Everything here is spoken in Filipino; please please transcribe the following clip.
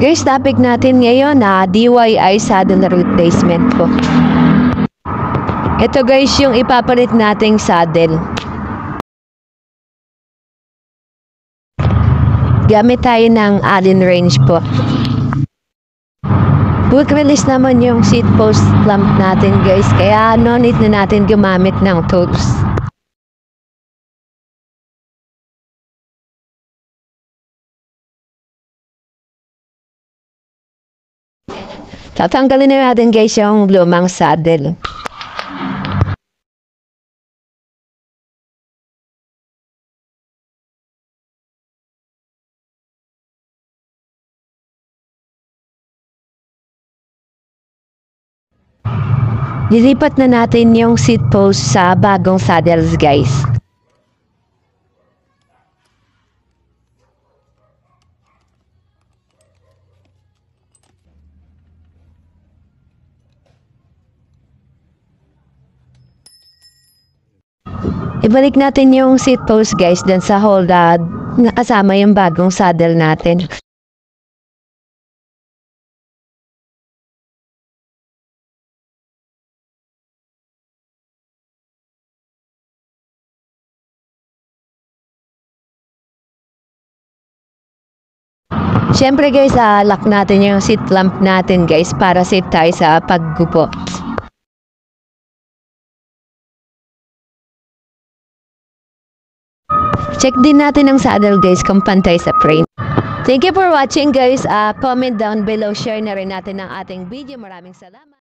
Guys, topic natin ngayon na DIY saddle replacement po. Ito guys yung ipapalit nating saddle. Gamit tayo ng Allen wrench po. Quick release naman yung seat post clamp natin guys, kaya no need na natin gumamit ng tools. Tatanggalin na natin guys yung lumang saddle. Lilipat na natin yung seat post sa bagong saddles guys. Ibalik natin yung seat post guys dun sa hold na kasama yung bagong saddle natin. Siyempre guys, lock natin yung seat clamp natin guys para safe tayo sa paggupo. Check din natin ang saddle guys kung pantay sa frame. Thank you for watching guys. Comment down below, share na rin natin ang ating video. Maraming salamat.